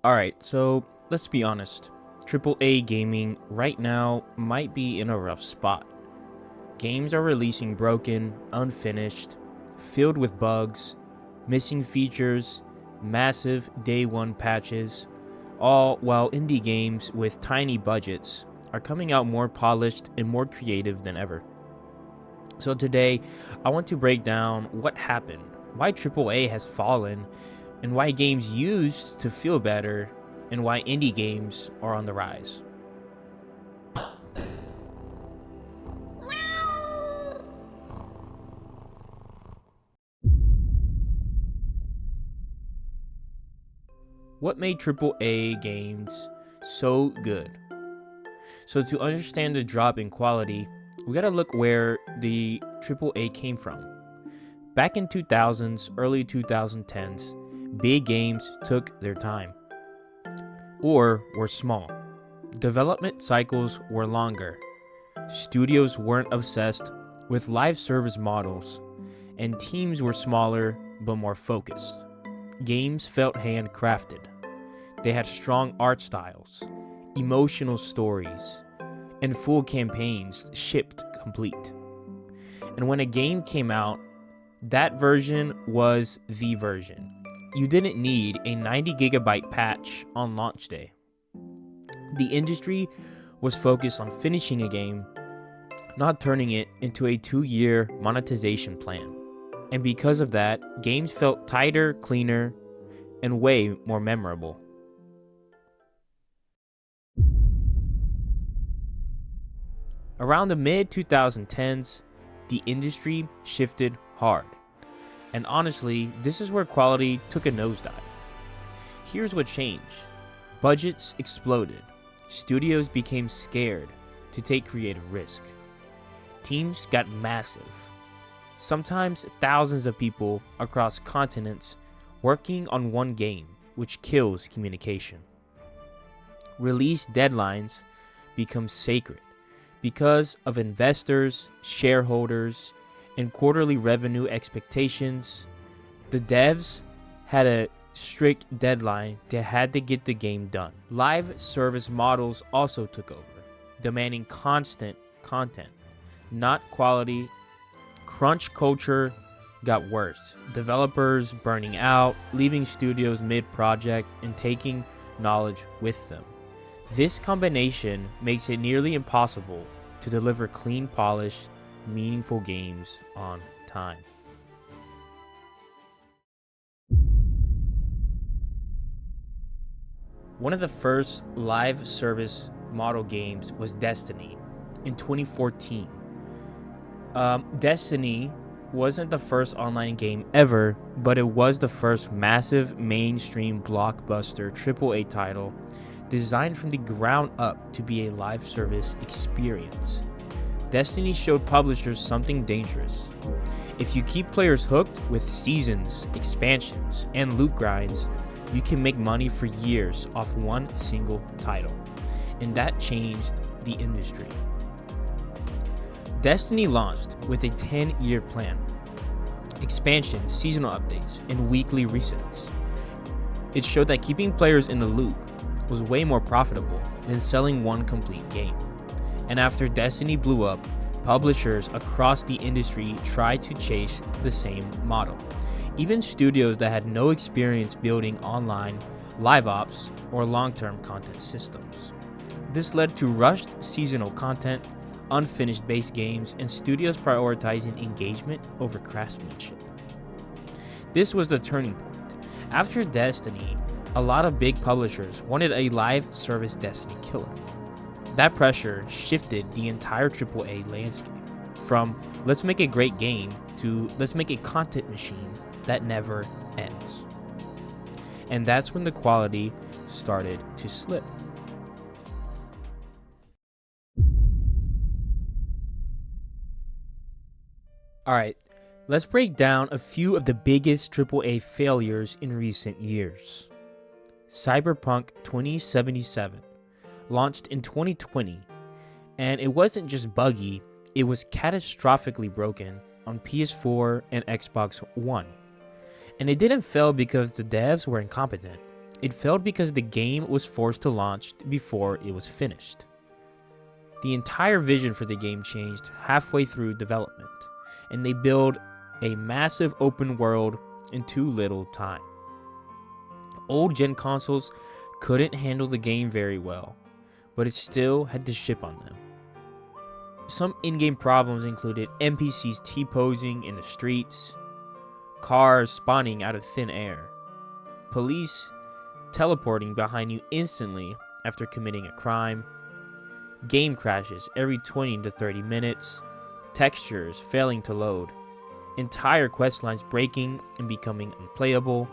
Alright, so let's be honest. AAA gaming right now might be in a rough spot. Games are releasing broken, unfinished, filled with bugs, missing features, massive day one patches, all while indie games with tiny budgets are coming out more polished and more creative than ever. So today, I want to break down what happened, why AAA has fallen, and why games used to feel better, and why indie games are on the rise. What made AAA games so good? So to understand the drop in quality, we gotta look where the AAA came from. Back in 2000s, early 2010s, big games took their time or were small. Development cycles were longer. Studios weren't obsessed with live service models, and teams were smaller but more focused. Games felt handcrafted. They had strong art styles, emotional stories, and full campaigns shipped complete. And when a game came out, that version was the version. You didn't need a 90 gigabyte patch on launch day. The industry was focused on finishing a game, not turning it into a 2-year monetization plan. And because of that, games felt tighter, cleaner, and way more memorable. Around the mid 2010s, the industry shifted hard. And honestly, this is where quality took a nosedive. Here's what changed. Budgets exploded. Studios became scared to take creative risk. Teams got massive. Sometimes thousands of people across continents working on one game, which kills communication. Release deadlines become sacred because of investors, shareholders, and quarterly revenue expectations. The devs had a strict deadline. They had to get the game done. Live service models also took over, demanding constant content, not quality. Crunch culture got worse. Developers burning out, leaving studios mid-project, and taking knowledge with them. This combination makes it nearly impossible to deliver clean, polished, meaningful games on time. One of the first live service model games was Destiny in 2014. Destiny wasn't the first online game ever, but it was the first massive mainstream blockbuster AAA title designed from the ground up to be a live service experience. Destiny showed publishers something dangerous. If you keep players hooked with seasons, expansions, and loot grinds, you can make money for years off one single title. And that changed the industry. Destiny launched with a 10-year plan. Expansions, seasonal updates, and weekly resets. It showed that keeping players in the loop was way more profitable than selling one complete game. And after Destiny blew up, publishers across the industry tried to chase the same model. Even studios that had no experience building online, live ops, or long-term content systems. This led to rushed seasonal content, unfinished base games, and studios prioritizing engagement over craftsmanship. This was the turning point. After Destiny, a lot of big publishers wanted a live service Destiny killer. That pressure shifted the entire AAA landscape from let's make a great game to let's make a content machine that never ends. And that's when the quality started to slip. Alright, let's break down a few of the biggest AAA failures in recent years. Cyberpunk 2077 launched in 2020, and it wasn't just buggy, it was catastrophically broken on PS4 and Xbox One. And it didn't fail because the devs were incompetent. It failed because the game was forced to launch before it was finished. The entire vision for the game changed halfway through development, and they built a massive open world in too little time. Old gen consoles couldn't handle the game very well, but it still had to ship on them. Some in-game problems included NPCs T-posing in the streets, cars spawning out of thin air, police teleporting behind you instantly after committing a crime, game crashes every 20 to 30 minutes, textures failing to load, entire quest lines breaking and becoming unplayable,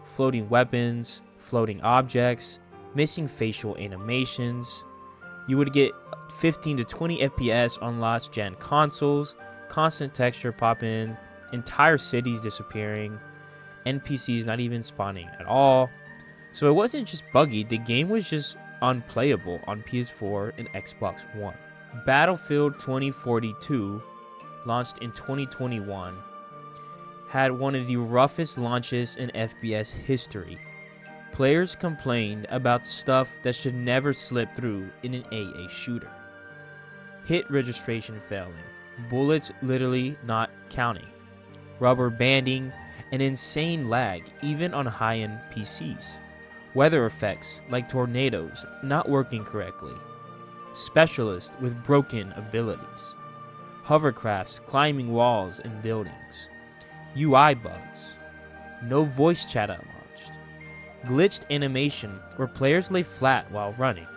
floating weapons, floating objects, missing facial animations. You would get 15 to 20 FPS on last gen consoles, constant texture pop in, entire cities disappearing, NPCs not even spawning at all. So it wasn't just buggy, the game was just unplayable on PS4 and Xbox One. Battlefield 2042, launched in 2021, had one of the roughest launches in FPS history. Players complained about stuff that should never slip through in an AA shooter. Hit registration failing, bullets literally not counting, rubber banding, and insane lag even on high-end PCs. Weather effects like tornadoes not working correctly, specialists with broken abilities, hovercrafts climbing walls and buildings, UI bugs, no voice chat unlaunched, glitched animation where players lay flat while running,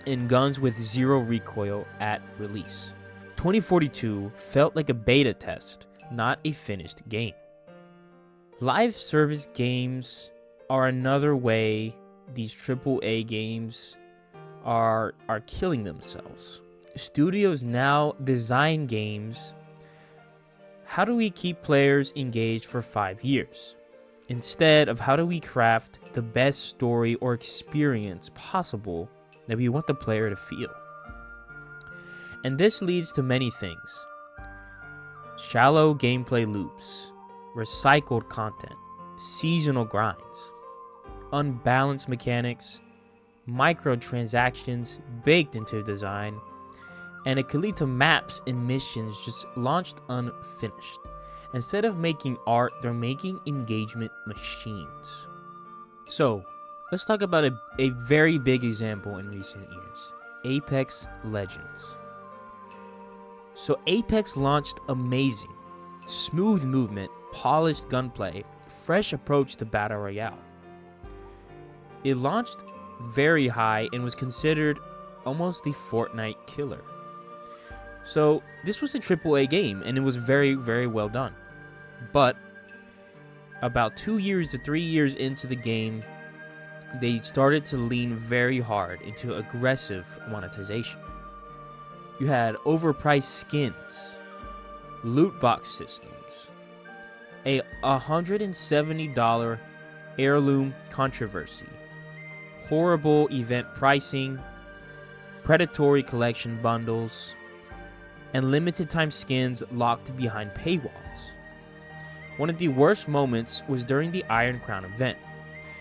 and guns with zero recoil at release. 2042 felt like a beta test, not a finished game. Live service games are another way these AAA games are killing themselves. Studios now design games. How do we keep players engaged for 5 years? Instead of how do we craft the best story or experience possible that we want the player to feel? And this leads to many things. Shallow gameplay loops, recycled content, seasonal grinds, unbalanced mechanics, microtransactions baked into design, and it could lead to maps and missions just launched unfinished. Instead of making art, they're making engagement machines. So, let's talk about a very big example in recent years, Apex Legends. So Apex launched amazing, smooth movement, polished gunplay, fresh approach to Battle Royale. It launched very high and was considered almost the Fortnite killer. So this was a AAA game and it was very, very well done. But about 2 years to 3 years into the game, they started to lean very hard into aggressive monetization. You had overpriced skins, loot box systems, a $170 heirloom controversy, horrible event pricing, predatory collection bundles, and limited time skins locked behind paywalls. One of the worst moments was during the Iron Crown event.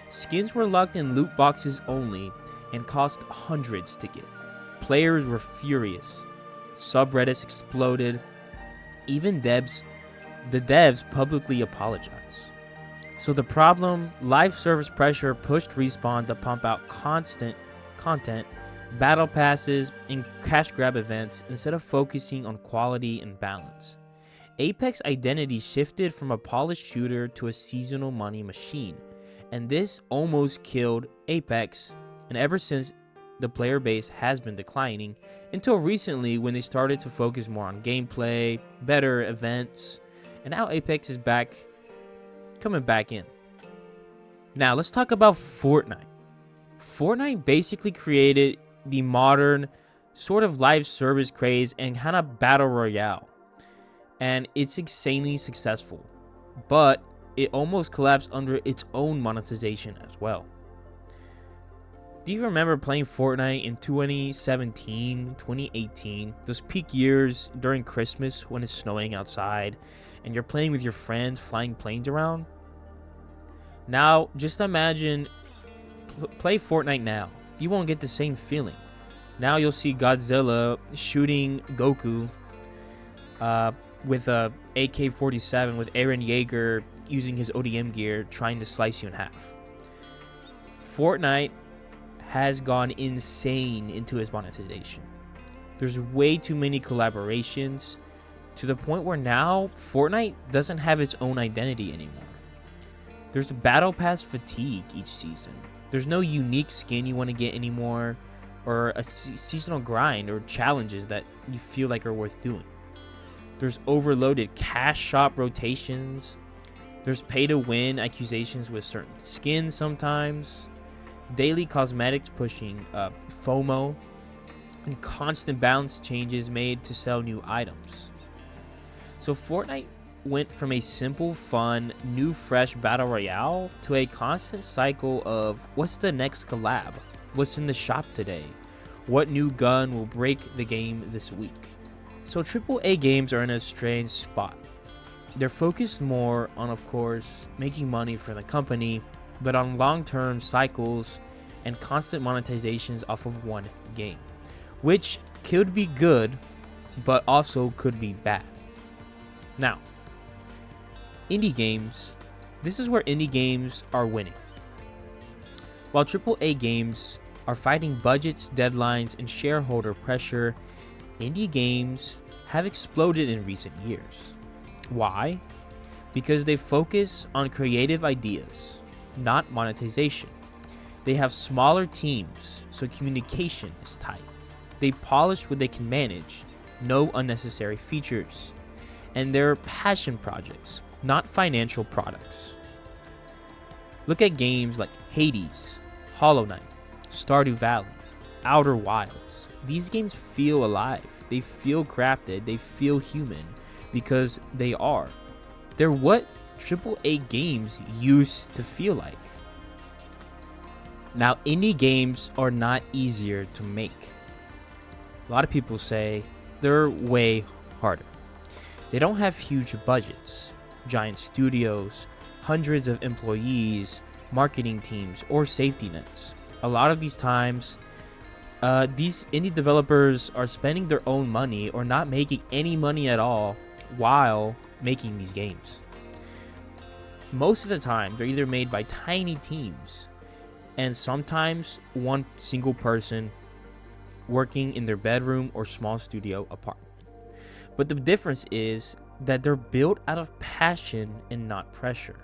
Skins were locked in loot boxes only and cost hundreds to get. Players were furious. Subreddits exploded. Even the devs publicly apologized. So the problem, live service pressure pushed Respawn to pump out constant content, battle passes, and cash grab events instead of focusing on quality and balance. Apex identity shifted from a polished shooter to a seasonal money machine, and this almost killed Apex, and ever since the player base has been declining, until recently when they started to focus more on gameplay, better events, and now Apex is coming back in. Now let's talk about Fortnite. Fortnite basically created the modern sort of live service craze and kind of battle royale, and it's insanely successful, but it almost collapsed under its own monetization as well. Do you remember playing Fortnite in 2017, 2018, those peak years during Christmas when it's snowing outside and you're playing with your friends flying planes around? Now, just imagine Play Fortnite now. You won't get the same feeling. Now you'll see Godzilla shooting Goku with a AK-47 with Eren Yeager using his ODM gear trying to slice you in half. Fortnite has gone insane into its monetization. There's way too many collaborations to the point where now Fortnite doesn't have its own identity anymore. There's a battle pass fatigue each season. There's no unique skin you want to get anymore, or a seasonal grind or challenges that you feel like are worth doing. There's overloaded cash shop rotations. There's pay to win accusations with certain skins sometimes. Daily cosmetics pushing FOMO, and constant balance changes made to sell new items. So Fortnite went from a simple, fun, new, fresh battle royale to a constant cycle of what's the next collab? What's in the shop today? What new gun will break the game this week? So AAA games are in a strange spot. They're focused more on, of course, making money for the company, but on long-term cycles and constant monetizations off of one game, which could be good, but also could be bad. Now, indie games, this is where indie games are winning. While AAA games are fighting budgets, deadlines, and shareholder pressure, indie games have exploded in recent years. Why? Because they focus on creative ideas, not monetization. They have smaller teams, so communication is tight. They polish what they can manage, no unnecessary features. And they're passion projects, not financial products. Look at games like Hades, Hollow Knight, Stardew Valley, Outer Wilds. These games feel alive. They feel crafted. They feel human because they are. They're what AAA games used to feel like. Now, indie games are not easier to make. A lot of people say they're way harder. They don't have huge budgets, giant studios, hundreds of employees, marketing teams, or safety nets. A lot of these times, these indie developers are spending their own money or not making any money at all while making these games. Most of the time, they're either made by tiny teams and sometimes one single person working in their bedroom or small studio apartment. But the difference is that they're built out of passion and not pressure.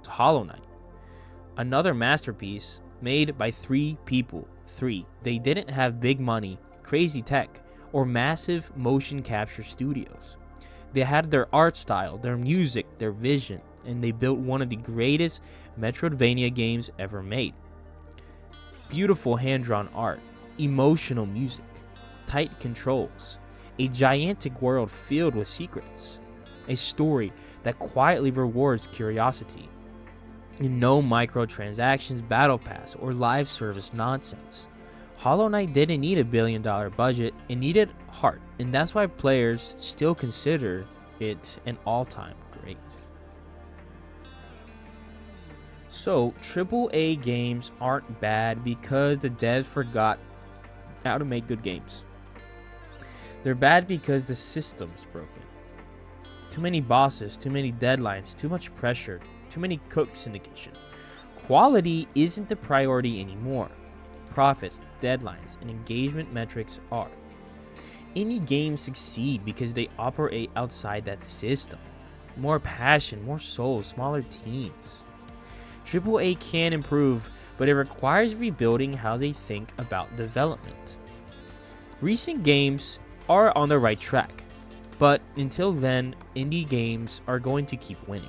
Hollow Knight, another masterpiece made by 3 people. 3. They didn't have big money, crazy tech, or massive motion capture studios. They had their art style, their music, their vision, and they built one of the greatest Metroidvania games ever made. Beautiful hand-drawn art, emotional music, tight controls, a gigantic world filled with secrets, a story that quietly rewards curiosity, and no microtransactions, battle pass, or live service nonsense. Hollow Knight didn't need a $1 billion budget, it needed heart, and that's why players still consider it an all-time great. So, AAA games aren't bad because the devs forgot how to make good games. They're bad because the system's broken. Too many bosses, too many deadlines, too much pressure, too many cooks in the kitchen. Quality isn't the priority anymore. Profits, deadlines, and engagement metrics are. Indie games succeed because they operate outside that system. More passion, more souls, smaller teams. AAA can improve, but it requires rebuilding how they think about development. Recent games are on the right track, but until then, indie games are going to keep winning.